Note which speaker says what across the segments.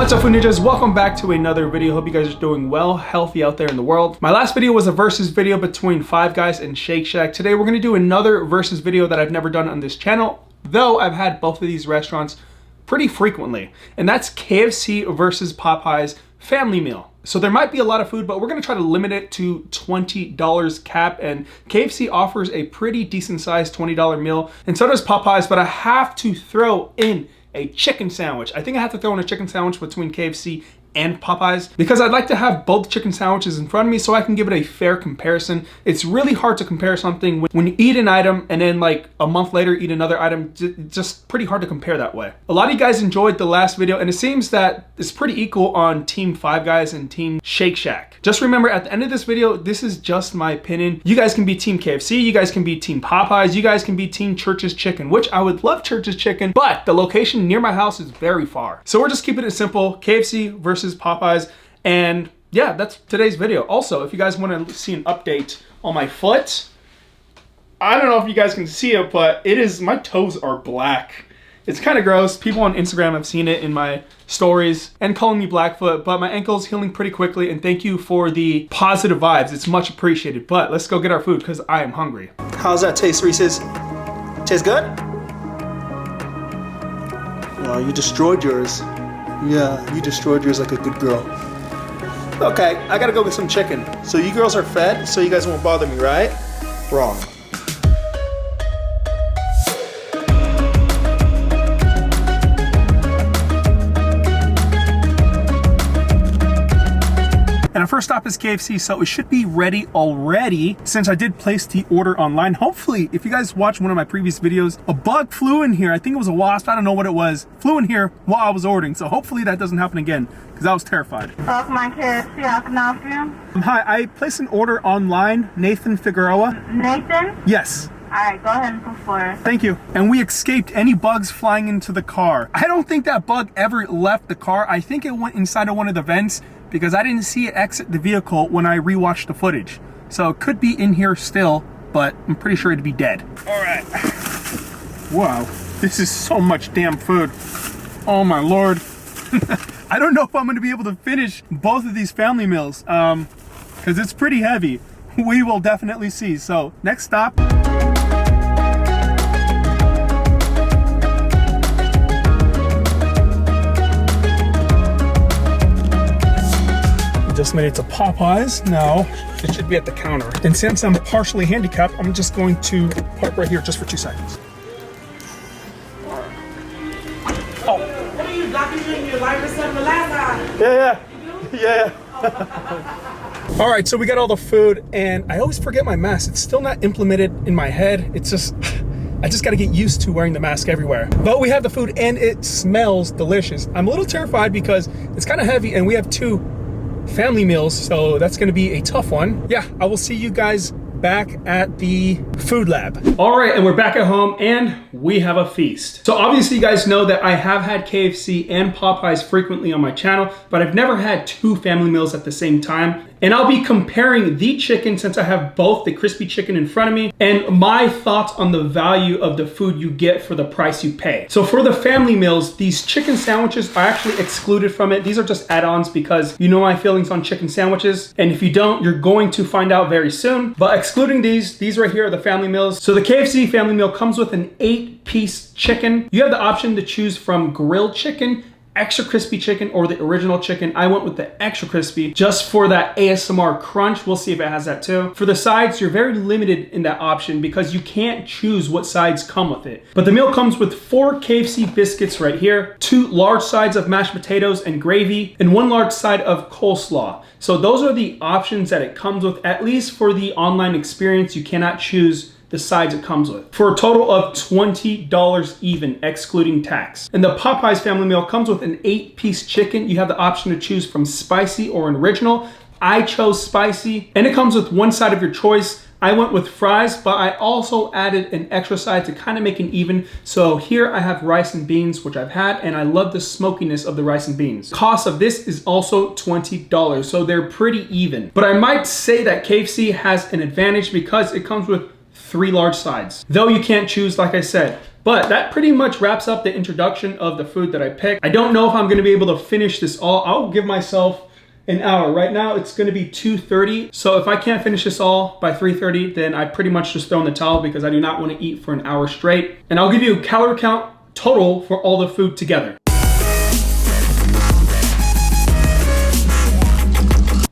Speaker 1: What's up, food ninjas? Welcome back to another video. Hope you guys are doing well, healthy out there in the world. My last video was a versus video between Five Guys and Shake Shack. Today we're gonna do another versus video that I've never done on this channel, though I've had both of these restaurants pretty frequently, and that's KFC versus Popeyes family meal. So there might be a lot of food, but we're gonna try to limit it to $20 cap, and KFC offers a pretty decent sized $20 meal, and so does Popeyes, but I have to throw in a chicken sandwich. I think I have to throw in a chicken sandwich between KFC and Popeyes because I'd like to have both chicken sandwiches in front of me so I can give it a fair comparison. It's really hard to compare something when you eat an item and then like a month later eat another item. Just pretty hard to compare that way. A lot of you guys enjoyed the last video, and it seems that it's pretty equal on Team Five Guys and Team Shake Shack. Just remember, at the end of this video, this is just my opinion. You guys can be Team KFC, you guys can be Team Popeyes, you guys can be Team Church's Chicken, which I would love Church's Chicken, but the location near my house is very far. So we're just keeping it simple, KFC versus Popeyes, and yeah, that's today's video. Also, if you guys want to see an update on my foot, I don't know if you guys can see it, but my toes are black. It's kind of gross. People on Instagram have seen it in my stories and calling me Blackfoot, but my ankle's healing pretty quickly, and thank you for the positive vibes. It's much appreciated, but let's go get our food because I am hungry. How's that taste, Reese's? Tastes good? Well, you destroyed yours. Yeah, you destroyed yours like a good girl. Okay, I gotta go get some chicken. So you girls are fed, so you guys won't bother me, right? Wrong. And our first stop is KFC, so it should be ready already since I did place the order online. Hopefully, if you guys watched one of my previous videos, a bug flew in here. I think it was a wasp, I don't know what it was. Flew in here while I was ordering, so hopefully that doesn't happen again because I was terrified.
Speaker 2: Welcome to KFC, how can I help you?
Speaker 1: Hi, I placed an order online, Nathan Figueroa.
Speaker 2: Nathan?
Speaker 1: Yes.
Speaker 2: Alright, go ahead and pull forward.
Speaker 1: Thank you. And we escaped any bugs flying into the car. I don't think that bug ever left the car. I think it went inside of one of the vents because I didn't see it exit the vehicle when I rewatched the footage. So it could be in here still, but I'm pretty sure it'd be dead. All right. Wow, this is so much damn food. Oh my Lord. I don't know if I'm gonna be able to finish both of these family meals because it's pretty heavy. We will definitely see. So next stop. Just made it to Popeyes. Now it should be at the counter. And since I'm partially handicapped, I'm just going to park right here just for 2 seconds. Oh.
Speaker 3: What are you blocking in your life or something the last time?
Speaker 1: Yeah. All right, so we got all the food, and I always forget my mask. It's still not implemented in my head. It's just, I just gotta get used to wearing the mask everywhere. But we have the food and it smells delicious. I'm a little terrified because it's kind of heavy and we have 2 family meals, so that's gonna be a tough one. Yeah, I will see you guys back at the food lab. All right, and we're back at home and we have a feast. So obviously you guys know that I have had KFC and Popeyes frequently on my channel, but I've never had 2 family meals at the same time. And I'll be comparing the chicken since I have both the crispy chicken in front of me and my thoughts on the value of the food you get for the price you pay. So for the family meals, these chicken sandwiches are actually excluded from it. These are just add-ons because you know my feelings on chicken sandwiches. And if you don't, you're going to find out very soon. But excluding these right here are the family meals. So the KFC family meal comes with an 8-piece chicken. You have the option to choose from grilled chicken, extra crispy chicken, or the original chicken. I went with the extra crispy just for that ASMR crunch. We'll see if it has that too. For the sides, you're very limited in that option because you can't choose what sides come with it. But the meal comes with 4 KFC biscuits right here, 2 large sides of mashed potatoes and gravy, and 1 large side of coleslaw. So those are the options that it comes with. At least for the online experience, you cannot choose the sides it comes with, for a total of $20 even, excluding tax. And the Popeyes family meal comes with an 8-piece chicken. You have the option to choose from spicy or an original. I chose spicy, and it comes with 1 side of your choice. I went with fries, but I also added an extra side to kind of make it even. So here I have rice and beans, which I've had, and I love the smokiness of the rice and beans. Cost of this is also $20, so they're pretty even. But I might say that KFC has an advantage because it comes with 3 large sides. Though you can't choose, like I said. But that pretty much wraps up the introduction of the food that I picked. I don't know if I'm gonna be able to finish this all. I'll give myself an hour. Right now it's gonna be 2:30. So if I can't finish this all by 3:30, then I pretty much just throw in the towel because I do not wanna eat for an hour straight. And I'll give you a calorie count total for all the food together.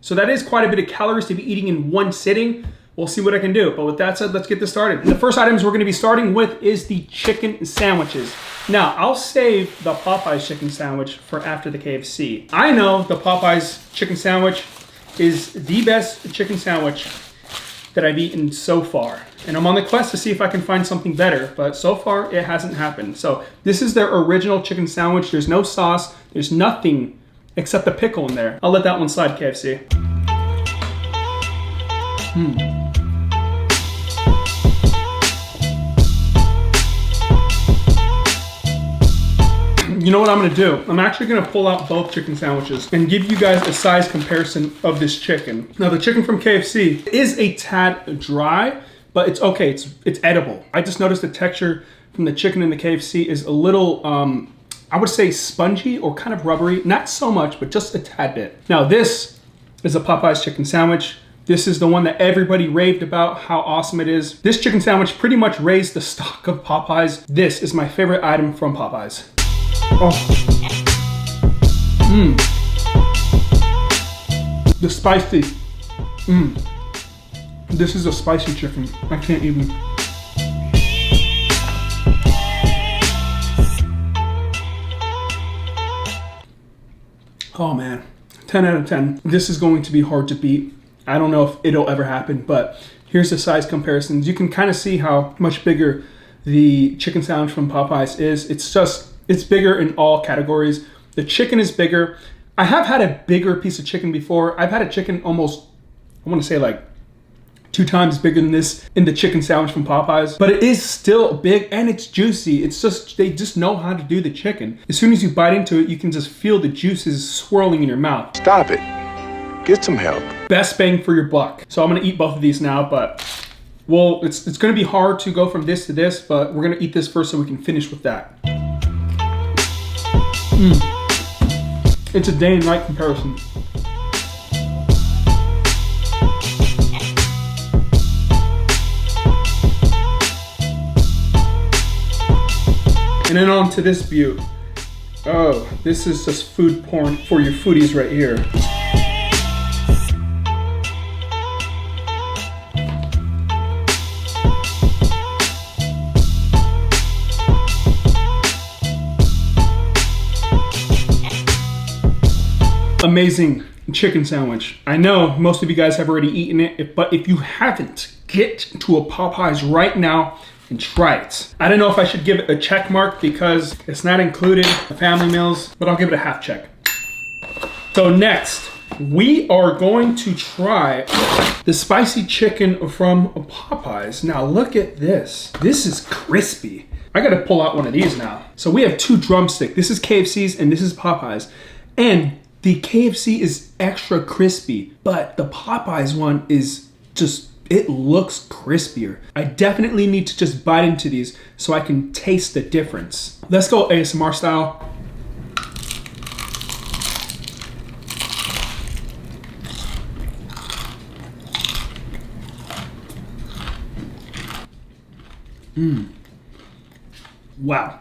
Speaker 1: So that is quite a bit of calories to be eating in one sitting. We'll see what I can do. But with that said, let's get this started. And the first items we're gonna be starting with is the chicken sandwiches. Now, I'll save the Popeyes chicken sandwich for after the KFC. I know the Popeyes chicken sandwich is the best chicken sandwich that I've eaten so far. And I'm on the quest to see if I can find something better, but so far it hasn't happened. So this is their original chicken sandwich. There's no sauce, there's nothing except a pickle in there. I'll let that one slide, KFC. You know what I'm gonna do? I'm actually gonna pull out both chicken sandwiches and give you guys a size comparison of this chicken. Now the chicken from KFC is a tad dry, but it's okay, it's edible. I just noticed the texture from the chicken in the KFC is a little, I would say spongy or kind of rubbery. Not so much, but just a tad bit. Now this is a Popeyes chicken sandwich. This is the one that everybody raved about, how awesome it is. This chicken sandwich pretty much raised the stock of Popeyes. This is my favorite item from Popeyes. Oh. The spicy. This is a spicy chicken. I can't even. Oh man, 10 out of 10. This is going to be hard to beat. I don't know if it'll ever happen, but here's the size comparisons. You can kind of see how much bigger the chicken sandwich from Popeyes is. It's bigger in all categories. The chicken is bigger. I have had a bigger piece of chicken before. I've had a chicken almost, I want to say like 2 times bigger than this in the chicken sandwich from Popeyes, but it is still big and it's juicy. It's just, they just know how to do the chicken. As soon as you bite into it, you can just feel the juices swirling in your mouth.
Speaker 4: Stop it. Get some help.
Speaker 1: Best bang for your buck. So I'm gonna eat both of these now, but well, it's gonna be hard to go from this to this, but we're gonna eat this first so we can finish with that. It's a day and night comparison. And then on to this beaut. Oh, this is just food porn for your foodies right here. Amazing chicken sandwich. I know most of you guys have already eaten it, but if you haven't, get to a Popeyes right now and try it. I don't know if I should give it a check mark because it's not included in family meals, but I'll give it a half check. So next, we are going to try the spicy chicken from Popeyes. Now look at this. This is crispy. I gotta pull out one of these now. So we have 2 drumsticks. This is KFC's and this is Popeyes. And the KFC is extra crispy, but the Popeyes one is just, it looks crispier. I definitely need to just bite into these so I can taste the difference. Let's go ASMR style. Wow,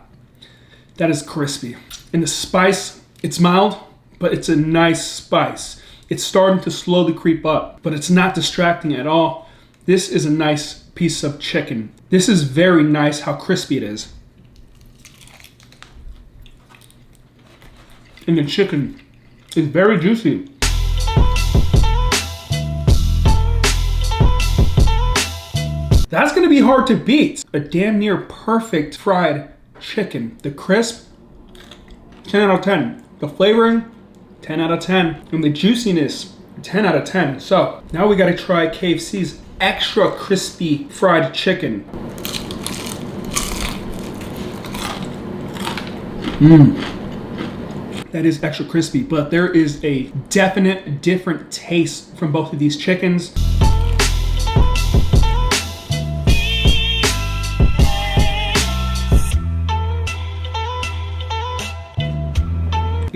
Speaker 1: that is crispy. And the spice, it's mild, but it's a nice spice. It's starting to slowly creep up, but it's not distracting at all. This is a nice piece of chicken. This is very nice how crispy it is. And the chicken is very juicy. That's gonna be hard to beat. A damn near perfect fried chicken. The crisp, 10 out of 10. The flavoring, 10 out of 10. And the juiciness, 10 out of 10. So now we gotta try KFC's extra crispy fried chicken. That is extra crispy, but there is a definite different taste from both of these chickens.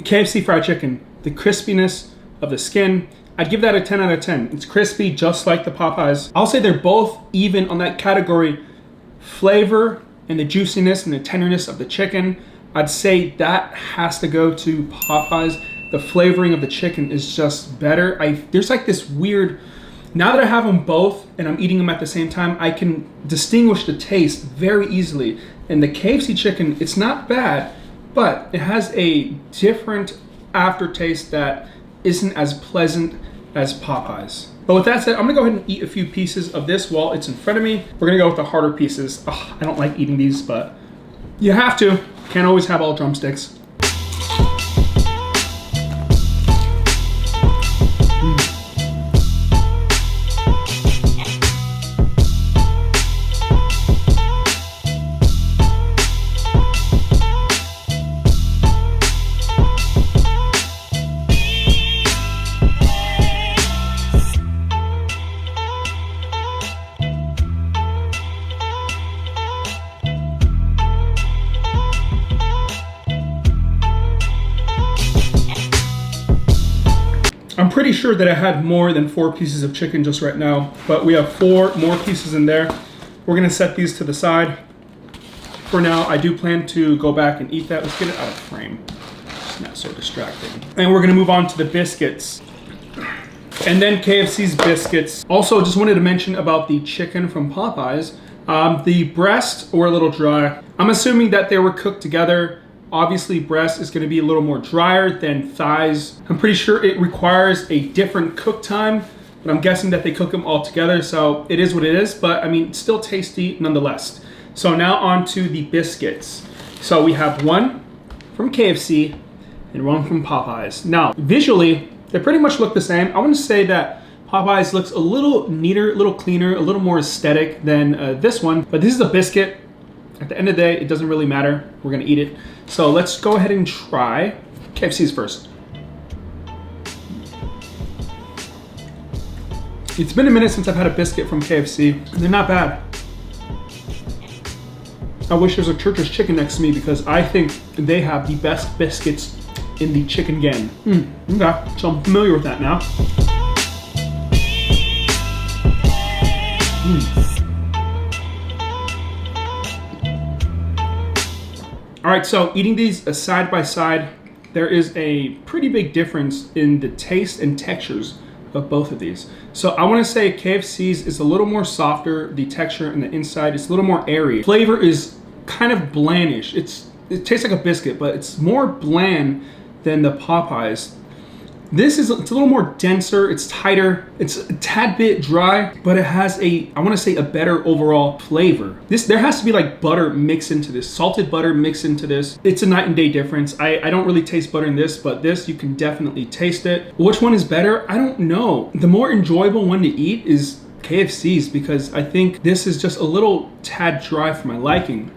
Speaker 1: KFC fried chicken, the crispiness of the skin, I'd give that a 10 out of 10. It's crispy just like the Popeyes. I'll say they're both even on that category. Flavor and the juiciness and the tenderness of the chicken, I'd say that has to go to Popeyes. The flavoring of the chicken is just better. There's like this weird, now that I have them both and I'm eating them at the same time, I can distinguish the taste very easily. And the KFC chicken, it's not bad, but it has a different aftertaste that isn't as pleasant as Popeyes. But with that said, I'm gonna go ahead and eat a few pieces of this while it's in front of me. We're gonna go with the harder pieces. I don't like eating these, but you have to. Can't always have all drumsticks. I'm pretty sure that I had more than 4 pieces of chicken just right now, but we have 4 more pieces in there. We're gonna set these to the side. For now, I do plan to go back and eat that. Let's get it out of frame. It's not so distracting. And we're gonna move on to the biscuits. And then KFC's biscuits. Also, just wanted to mention about the chicken from Popeyes. The breasts were a little dry. I'm assuming that they were cooked together. Obviously, breast is going to be a little more drier than thighs. I'm pretty sure it requires a different cook time, but I'm guessing that they cook them all together, so it is what it is, but I mean, still tasty nonetheless. So now on to the biscuits. So we have one from KFC and one from Popeyes. Now, visually, they pretty much look the same. I want to say that Popeyes looks a little neater, a little cleaner, a little more aesthetic than this one, but this is a biscuit. At the end of the day, it doesn't really matter. We're gonna eat it. So let's go ahead and try KFC's first. It's been a minute since I've had a biscuit from KFC, and they're not bad. I wish there was a Church's Chicken next to me because I think they have the best biscuits in the chicken game. Okay, so I'm familiar with that now. All right, so eating these side by side, there is a pretty big difference in the taste and textures of both of these. So I want to say KFC's is a little more softer, the texture and the inside is a little more airy. Flavor is kind of blandish. It tastes like a biscuit, but it's more bland than the Popeyes. It's a little more denser, it's tighter, it's a tad bit dry, but it has I want to say a better overall flavor. There has to be like butter mixed into this, salted butter mixed into this. It's a night and day difference. I don't really taste butter in this, but this, you can definitely taste it. Which one is better? I don't know. The more enjoyable one to eat is KFC's because I think this is just a little tad dry for my liking.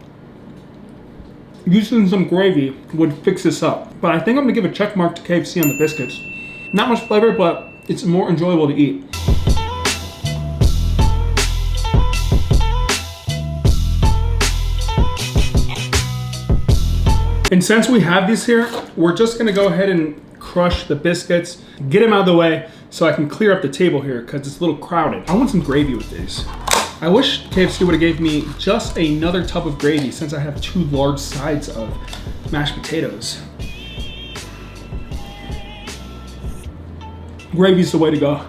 Speaker 1: Using some gravy would fix this up. But I think I'm gonna give a check mark to KFC on the biscuits. Not much flavor, but it's more enjoyable to eat. And since we have these here, we're just gonna go ahead and crush the biscuits, get them out of the way so I can clear up the table here because it's a little crowded. I want some gravy with these. I wish KFC would have gave me just another tub of gravy since I have 2 large sides of mashed potatoes. Gravy's the way to go.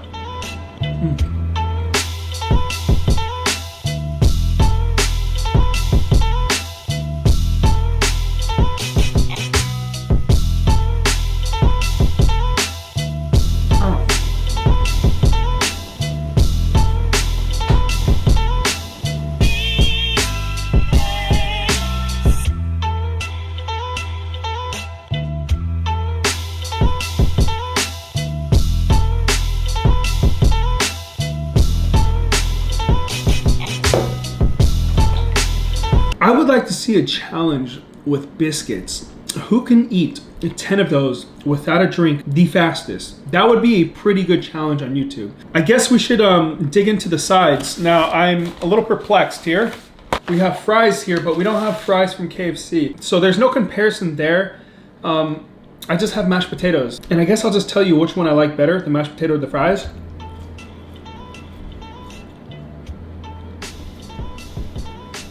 Speaker 1: I would like to see a challenge with biscuits. Who can eat 10 of those without a drink the fastest? That would be a pretty good challenge on YouTube. I guess we should dig into the sides. Now, I'm a little perplexed here. We have fries here, but we don't have fries from KFC. So there's no comparison there. I just have mashed potatoes. And I guess I'll just tell you which one I like better, the mashed potato or the fries.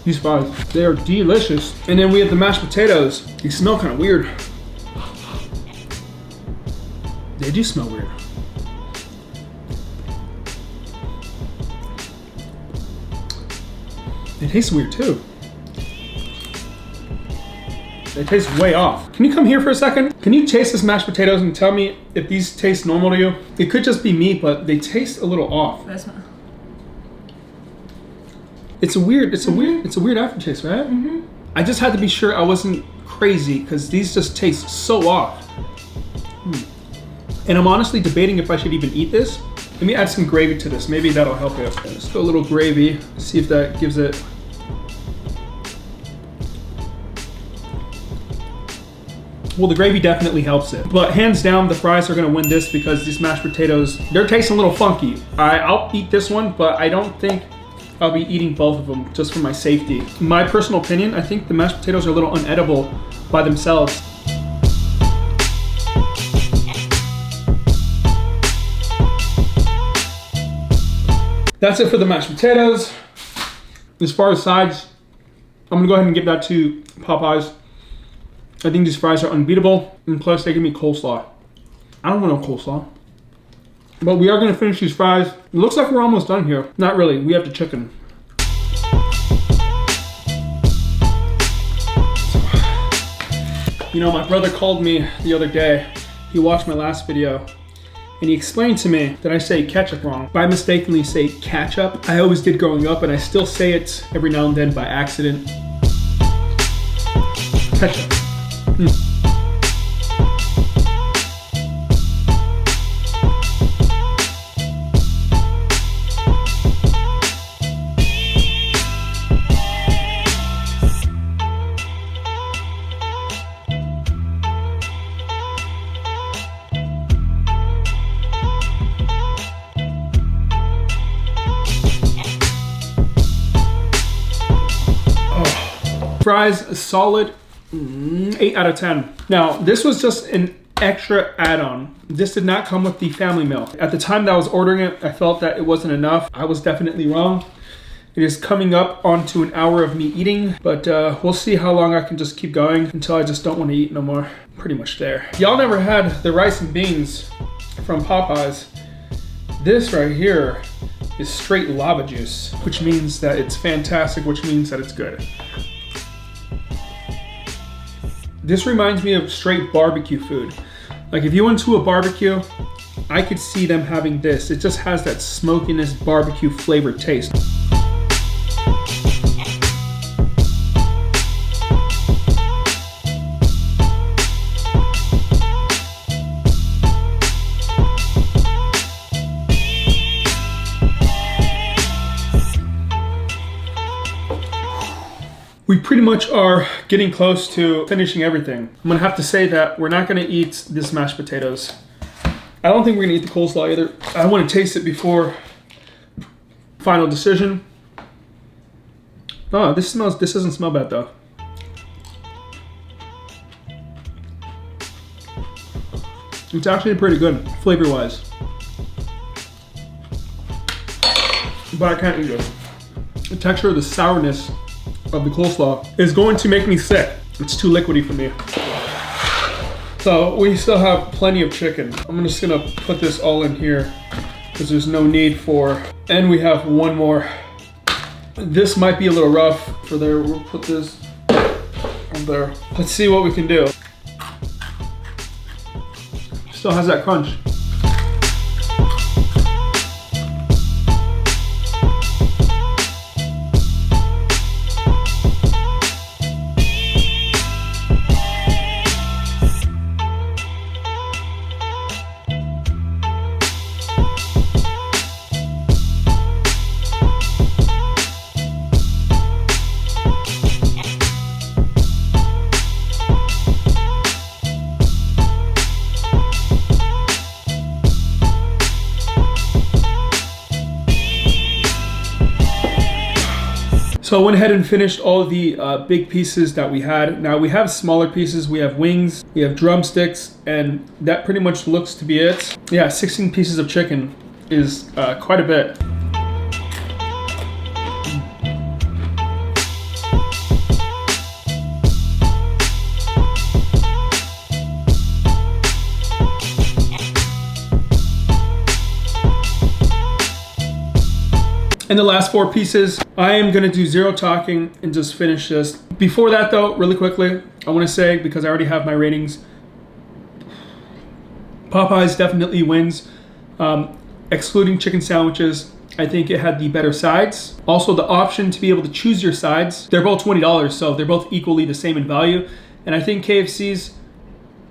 Speaker 1: These fries, they are delicious. And then we have the mashed potatoes. They smell kind of weird. They do smell weird. They taste weird too. They taste way off. Can you come here for a second? Can you taste this mashed potatoes and tell me if these taste normal to you? It could just be me, but they taste a little off. It's a weird aftertaste, right? Mm-hmm. I just had to be sure I wasn't crazy because these just taste so off. And I'm honestly debating if I should even eat this. Let me add some gravy to this. Maybe that'll help it. Let's go a little gravy. See if that gives it. Well, the gravy definitely helps it. But hands down, the fries are gonna win this because these mashed potatoes, they're tasting a little funky. I'll eat this one, but I don't think I'll be eating both of them just for my safety. In my personal opinion, I think the mashed potatoes are a little unedible by themselves. That's it for the mashed potatoes. As far as sides, I'm gonna go ahead and give that to Popeyes. I think these fries are unbeatable, and plus they give me coleslaw. I don't want no coleslaw. But we are gonna finish these fries. It looks like we're almost done here. Not really, we have the chicken. You know, my brother called me the other day. He watched my last video, and he explained to me that I say ketchup wrong. I mistakenly say ketchup. I always did growing up, and I still say it every now and then by accident. Ketchup. Fries, a solid 8 out of 10. Now, this was just an extra add-on. This did not come with the family meal. At the time that I was ordering it, I felt that it wasn't enough. I was definitely wrong. It is coming up onto an hour of me eating, but we'll see how long I can just keep going until I just don't want to eat no more. Pretty much there. Y'all never had the rice and beans from Popeyes. This right here is straight lava juice, which means that it's fantastic, which means that it's good. This reminds me of straight barbecue food. Like if you went to a barbecue, I could see them having this. It just has that smokiness, barbecue flavor taste. We pretty much are getting close to finishing everything. I'm gonna have to say that we're not gonna eat this mashed potatoes. I don't think we're gonna eat the coleslaw either. I wanna taste it before final decision. Oh, this doesn't smell bad though. It's actually pretty good, flavor-wise. But I can't eat it. The texture of the sourness of the coleslaw is going to make me sick. It's too liquidy for me. So we still have plenty of chicken. I'm just gonna put this all in here because there's no need for, and we have one more. This might be a little rough for there. We'll put this on there. Let's see what we can do. Still has that crunch. So I went ahead and finished all the big pieces that we had. Now we have smaller pieces. We have wings, we have drumsticks, and that pretty much looks to be it. Yeah, 16 pieces of chicken is quite a bit. And the last 4 pieces, I am gonna do 0 talking and just finish this. Before that though, really quickly, I wanna say, because I already have my ratings, Popeyes definitely wins. Excluding chicken sandwiches, I think it had the better sides. Also the option to be able to choose your sides. They're both $20, so they're both equally the same in value. And I think KFC's,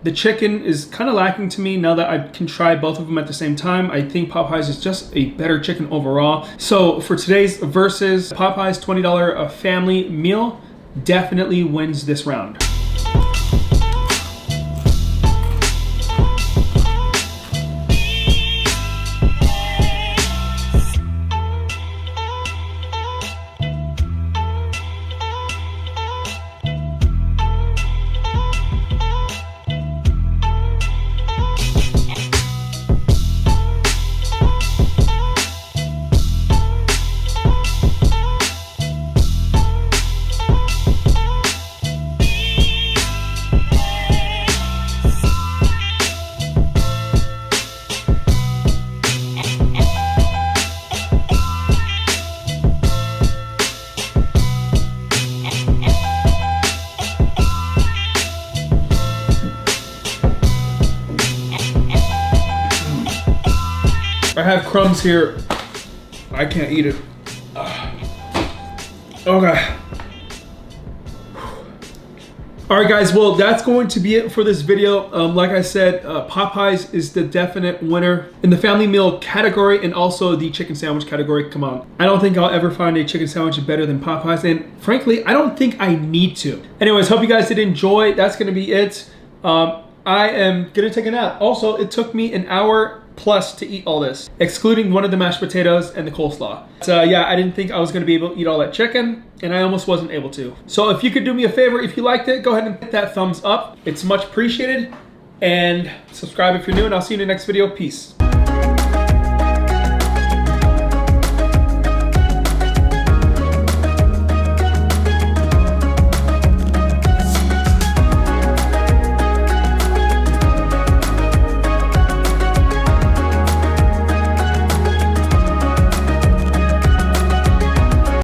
Speaker 1: the chicken is kind of lacking to me now that I can try both of them at the same time. I think Popeyes is just a better chicken overall. So for today's versus, Popeyes $20 family meal definitely wins this round. I have crumbs here. I can't eat it. Okay. All right, guys. Well, that's going to be it for this video. Like I said, Popeyes is the definite winner in the family meal category and also the chicken sandwich category. Come on. I don't think I'll ever find a chicken sandwich better than Popeyes. And frankly, I don't think I need to. Anyways, hope you guys did enjoy. That's going to be it. I am going to take a nap. Also, it took me an hour plus to eat all this, excluding one of the mashed potatoes and the coleslaw. So yeah, I didn't think I was gonna be able to eat all that chicken, and I almost wasn't able to. So if you could do me a favor, if you liked it, go ahead and hit that thumbs up. It's much appreciated. And subscribe if you're new, and I'll see you in the next video. Peace.